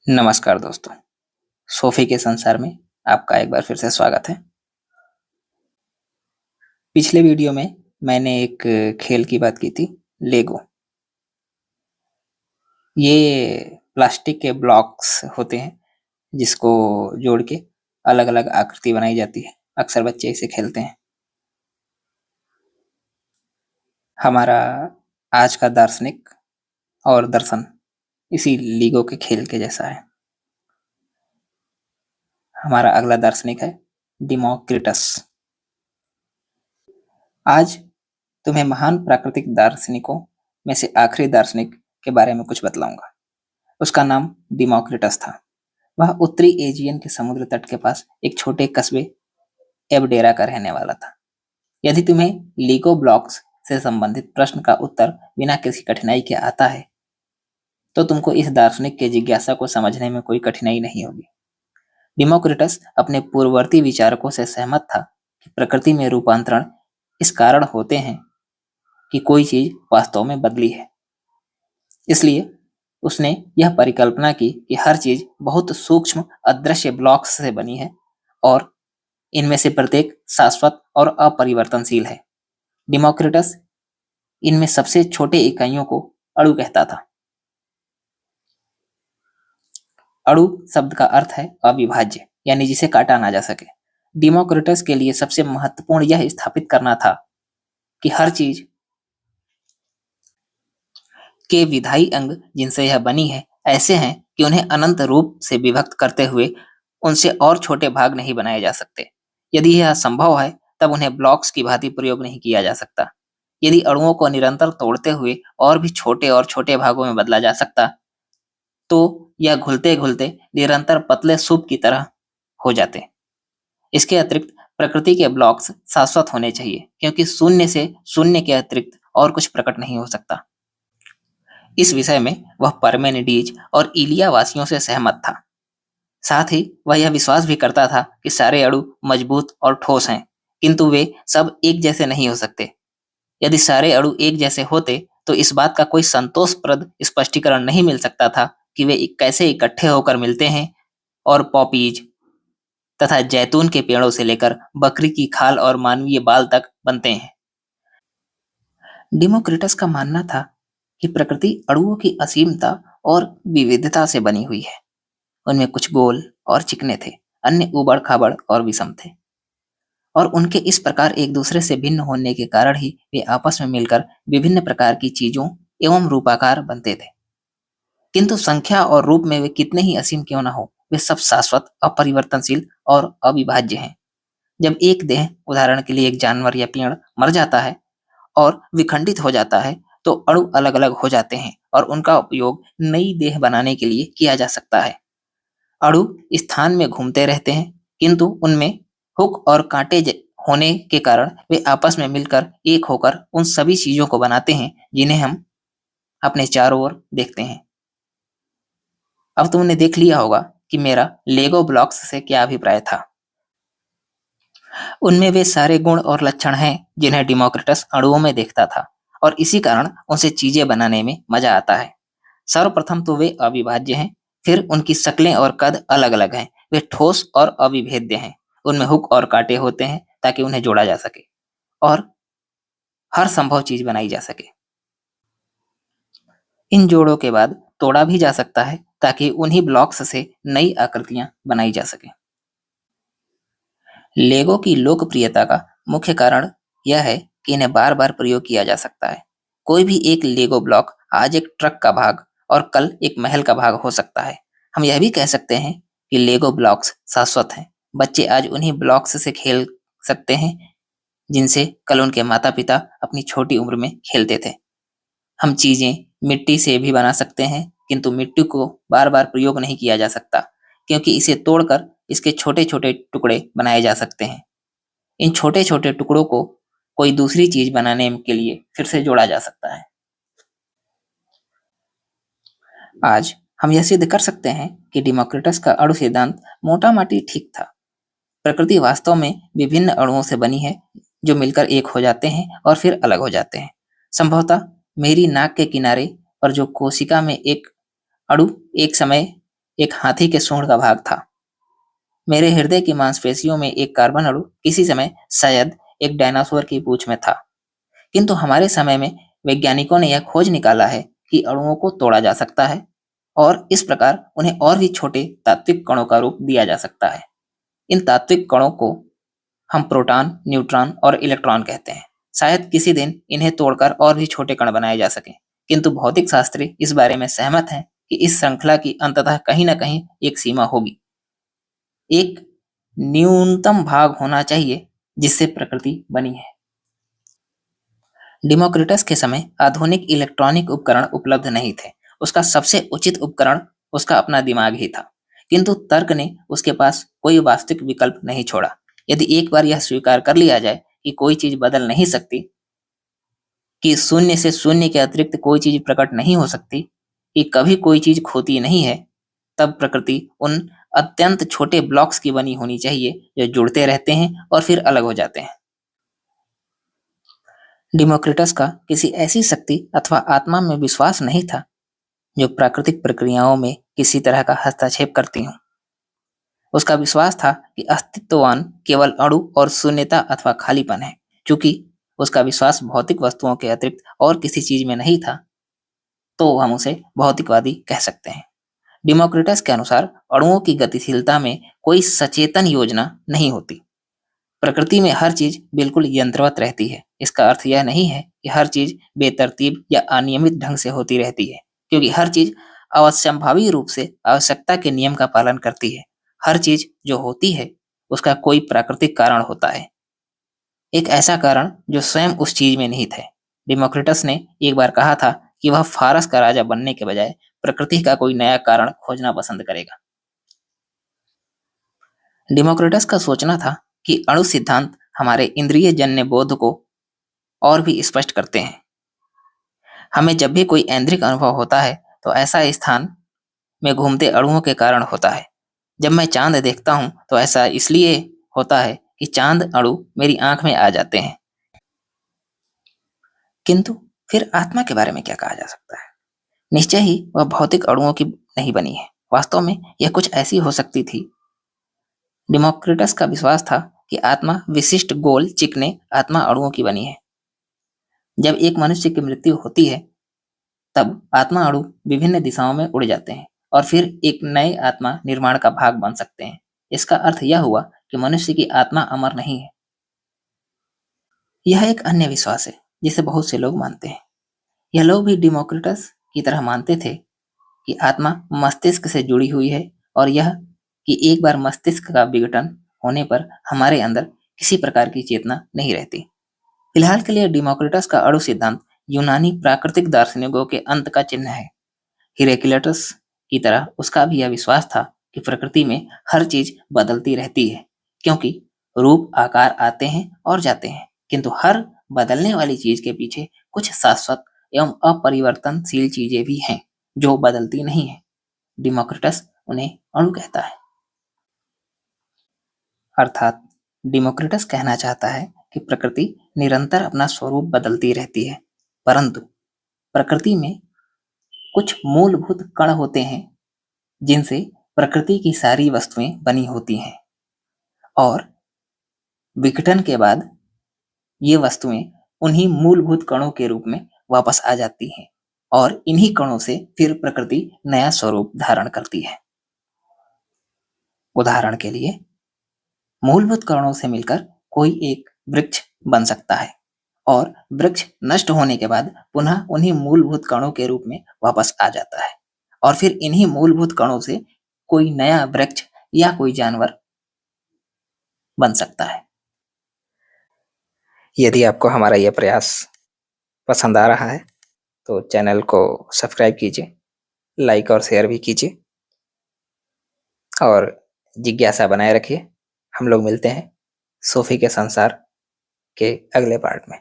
नमस्कार दोस्तों, सोफी के संसार में आपका एक बार फिर से स्वागत है। पिछले वीडियो में मैंने एक खेल की बात की थी, लेगो। ये प्लास्टिक के ब्लॉक्स होते हैं जिसको जोड़ के अलग-अलग आकृति बनाई जाती है। अक्सर बच्चे इसे खेलते हैं। हमारा आज का दार्शनिक और दर्शन इसी लीगो के खेल के जैसा है। हमारा अगला दार्शनिक है डिमोक्रिटस। आज तुम्हें महान प्राकृतिक दार्शनिकों में से आखिरी दार्शनिक के बारे में कुछ बतलाऊंगा। उसका नाम डिमोक्रिटस था। वह उत्तरी एजियन के समुद्र तट के पास एक छोटे कस्बे एबडेरा का रहने वाला था। यदि तुम्हें लीगो ब्लॉक्स से संबंधित प्रश्न का उत्तर बिना किसी कठिनाई के आता है, तो तुमको इस दार्शनिक के जिज्ञासा को समझने में कोई कठिनाई नहीं होगी। डिमोक्रिटस अपने पूर्ववर्ती विचारकों से सहमत था कि प्रकृति में रूपांतरण इस कारण होते हैं कि कोई चीज वास्तव में बदली है। इसलिए उसने यह परिकल्पना की कि हर चीज बहुत सूक्ष्म अदृश्य ब्लॉक्स से बनी है और इनमें से प्रत्येक शाश्वत और अपरिवर्तनशील है। डिमोक्रिटस इनमें सबसे छोटे इकाइयों को अणु कहता था। अणु शब्द का अर्थ है अविभाज्य, यानी जिसे काटा ना जा सके। डिमोक्रिटस के लिए सबसे महत्वपूर्ण यह स्थापित करना था कि हर चीज के विधायी अंग जिनसे यह बनी है ऐसे हैं कि उन्हें अनंत रूप से विभक्त करते हुए उनसे और छोटे भाग नहीं बनाए जा सकते। यदि यह संभव है, तब उन्हें ब्लॉक्स की भांति प्रयोग नहीं किया जा सकता। यदि अणुओं को निरंतर तोड़ते हुए और भी छोटे और छोटे भागों में बदला जा सकता, तो यह घुलते-घुलते निरंतर पतले सूप की तरह हो जाते। इसके अतिरिक्त प्रकृति के ब्लॉक्स शाश्वत होने चाहिए, क्योंकि शून्य से शून्य के अतिरिक्त और कुछ प्रकट नहीं हो सकता। इस विषय में वह पार्मेनिडीज और इलिया वासियों से सहमत था। साथ ही वह यह विश्वास भी करता था कि सारे अणु मजबूत और ठोस हैं, किंतु वे सब एक जैसे नहीं हो सकते। यदि सारे अणु एक जैसे होते, तो इस बात का कोई संतोषप्रद स्पष्टीकरण नहीं मिल सकता था कि वे कैसे इकट्ठे होकर मिलते हैं और पॉपीज तथा जैतून के पेड़ों से लेकर बकरी की खाल और मानवीय बाल तक बनते हैं। डिमोक्रिटस का मानना था कि प्रकृति अणुओं की असीमता और विविधता से बनी हुई है। उनमें कुछ गोल और चिकने थे, अन्य ऊबड़-खाबड़ और विषम थे, और उनके इस प्रकार एक दूसरे से भिन्न होने के कारण ही वे आपस में मिलकर विभिन्न प्रकार की चीजों एवं रूपाकार बनते थे। किंतु संख्या और रूप में वे कितने ही असीम क्यों न हो, वे सब शाश्वत, अपरिवर्तनशील और अविभाज्य हैं। जब एक देह, उदाहरण के लिए एक जानवर या पेड़, मर जाता है और विखंडित हो जाता है, तो अणु अलग-अलग हो जाते हैं और उनका उपयोग नई देह बनाने के लिए किया जा सकता है। अणु स्थान में घूमते रहते हैं, किंतु उनमें हुक और कांटे होने के कारण वे आपस में मिलकर एक होकर उन सभी चीजों को बनाते हैं जिन्हें हम अपने चारों ओर देखते हैं। अब तुमने देख लिया होगा कि मेरा लेगो ब्लॉक्स से क्या अभिप्राय था। उनमें वे सारे गुण और लक्षण हैं जिन्हें डिमोक्रिटस अणुओं में देखता था, और इसी कारण उनसे चीजें बनाने में मजा आता है। सर्वप्रथम तो वे अविभाज्य हैं, फिर उनकी शक्लें और कद अलग-अलग हैं। वे ठोस और अविभेद्य हैं। उनमें हुक और कांटे होते हैं ताकि उन्हें जोड़ा जा सके और हर संभव चीज बनाई जा सके। इन जोड़ों के बाद तोड़ा भी जा सकता है ताकि उन्हीं ब्लॉक्स से नई आकृतियां बनाई जा सके। लेगो की लोकप्रियता का मुख्य कारण यह है कि इन्हें बार-बार प्रयोग किया जा सकता है। कोई भी एक लेगो ब्लॉक आज एक ट्रक का भाग और कल एक महल का भाग हो सकता है। हम यह भी कह सकते हैं कि लेगो ब्लॉक्स शाश्वत हैं। बच्चे आज उन्हीं ब्लॉक्स से खेल सकते हैं जिनसे कल उनके माता-पिता अपनी छोटी उम्र में खेलते थे। हम चीजें मिट्टी से भी बना सकते हैं, किंतु मिट्टी को बार-बार प्रयोग नहीं किया जा सकता, क्योंकि इसे तोड़कर इसके छोटे-छोटे टुकड़े बनाए जा सकते हैं। इन छोटे-छोटे टुकड़ों को कोई दूसरी चीज बनाने के लिए फिर से जोड़ा जा सकता है। आज हम यह सिद्ध कर सकते हैं कि डिमोक्रिटस का अणु सिद्धांत मोटा-माटी ठीक था। प्रकृति वास्तव में विभिन्न अणुओं से बनी है, जो मिलकर एक हो जाते हैं और फिर अलग हो जाते हैं। संभवतः मेरी नाक के किनारे पर जो कोशिका में एक अणु एक समय एक हाथी के सूंड का भाग था। मेरे हृदय की मांसपेशियों में एक कार्बन अणु किसी समय शायद एक डायनासोर की पूंछ में था। किंतु हमारे समय में वैज्ञानिकों ने यह खोज निकाला है कि अणुओं को तोड़ा जा सकता है और इस प्रकार उन्हें और भी छोटे तात्विक कणों का रूप दिया जा सकता है। इन तात्विक कणों को हम प्रोटॉन, न्यूट्रॉन और इलेक्ट्रॉन कहते हैं। शायद किसी दिन इन्हें तोड़कर और भी छोटे कण बनाए जा सकें, किंतु भौतिक शास्त्री इस बारे में सहमत हैं कि इस श्रृंखला की अंततः कहीं न कहीं एक सीमा होगी। एक न्यूनतम भाग होना चाहिए जिससे प्रकृति बनी है। डिमोक्रिटस के समय आधुनिक इलेक्ट्रॉनिक उपकरण उपलब्ध नहीं थे। उसका सबसे उचित उपकरण उसका अपना दिमाग ही था। किंतु तर्क ने उसके पास कोई वास्तविक विकल्प नहीं छोड़ा। यदि एक बार यह स्वीकार कर लिया जाए कि कोई चीज बदल नहीं सकती, कि शून्य से शून्य के अतिरिक्त कोई चीज प्रकट नहीं हो सकती, कि कभी कोई चीज खोती नहीं है, तब प्रकृति उन अत्यंत छोटे ब्लॉक्स की बनी होनी चाहिए जो जुड़ते रहते हैं और फिर अलग हो जाते हैं। डिमोक्रिटस का किसी ऐसी शक्ति अथवा आत्मा में विश्वास नहीं था जो प्राकृतिक प्रक्रियाओं में किसी तरह का हस्तक्षेप करती हो। उसका विश्वास था कि अस्तित्ववान केवल अणु और शून्यता अथवा खालीपन है। चूंकि उसका विश्वास भौतिक वस्तुओं के अतिरिक्त और किसी चीज में नहीं था, तो हम उसे भौतिकवादी कह सकते हैं। डिमोक्रिटस के अनुसार अणुओं की गतिशीलता में कोई सचेतन योजना नहीं होती। प्रकृति में हर चीज बिल्कुल यंत्रवत रहती है। इसका अर्थ यह नहीं है कि हर चीज बेतरतीब या अनियमित ढंग से होती रहती है, क्योंकि हर चीज अवश्यंभावी रूप से आवश्यकता के नियम का पालन करती है। हर चीज जो होती है उसका कोई प्राकृतिक कारण होता है, एक ऐसा कारण जो स्वयं उस चीज में निहित है। डिमोक्रिटस ने एक बार कहा था कि वह फारस का राजा बनने के बजाय प्रकृति का कोई नया कारण खोजना पसंद करेगा। डिमोक्रिटस का सोचना था कि अणु सिद्धांत हमारे इंद्रिय जन्य बोध को और भी स्पष्ट करते हैं। हमें जब भी कोई ऐन्द्रिक अनुभव होता है तो ऐसा स्थान में घूमते अणुओं के कारण होता है। जब मैं चांद देखता हूँ तो ऐसा इसलिए होता है कि चांद अणु मेरी आंख में आ जाते हैं। किंतु फिर आत्मा के बारे में क्या कहा जा सकता है? निश्चय ही वह भौतिक अणुओं की नहीं बनी है। वास्तव में यह कुछ ऐसी हो सकती थी। डिमोक्रिटस का विश्वास था कि आत्मा विशिष्ट गोल चिकने आत्मा अणुओं की बनी है। जब एक मनुष्य की मृत्यु होती है तब आत्मा अणु विभिन्न दिशाओं में उड़ जाते हैं और फिर एक नए आत्मा निर्माण का भाग बन सकते हैं। इसका अर्थ यह हुआ कि मनुष्य की आत्मा अमर नहीं है। यह एक अन्य विश्वास है जिसे बहुत से लोग मानते हैं। यह लोग भी डिमोक्रिटस की तरह मानते थे कि आत्मा मस्तिष्क से जुड़ी हुई है और यह कि एक बार मस्तिष्क का विघटन होने पर हमारे अंदर किसी प्रकार की चेतना नहीं रहती। फिलहाल के लिए डिमोक्रिटस का अणु सिद्धांत यूनानी प्राकृतिक दार्शनिकों के अंत का चिन्ह है। हिरेक्लिटस की तरह उसका भी यह विश्वास था कि प्रकृति में हर चीज बदलती रहती है, क्योंकि रूप आकार आते हैं और जाते हैं, किंतु हर बदलने वाली चीज के पीछे कुछ शाश्वत एवं अपरिवर्तनशील चीजें भी हैं जो बदलती नहीं है। डिमोक्रिटस उन्हें अणु कहता है। अर्थात डिमोक्रिटस कहना चाहता है कि प्रकृति निरंतर अपना स्वरूप बदलती रहती है, परंतु प्रकृति में कुछ मूलभूत कण होते हैं जिनसे प्रकृति की सारी वस्तुएं बनी होती हैं और विघटन के बाद ये वस्तुएं उन्हीं मूलभूत कणों के रूप में वापस आ जाती हैं और इन्हीं कणों से फिर प्रकृति नया स्वरूप धारण करती है। उदाहरण के लिए मूलभूत कणों से मिलकर कोई एक वृक्ष बन सकता है और वृक्ष नष्ट होने के बाद पुनः उन्हीं मूलभूत कणों के रूप में वापस आ जाता है और फिर इन्हीं मूलभूत कणों से कोई नया वृक्ष या कोई जानवर बन सकता है। यदि आपको हमारा यह प्रयास पसंद आ रहा है तो चैनल को सब्सक्राइब कीजिए, लाइक और शेयर भी कीजिए और जिज्ञासा बनाए रखिए। हम लोग मिलते हैं सूफी के संसार के अगले पार्ट में।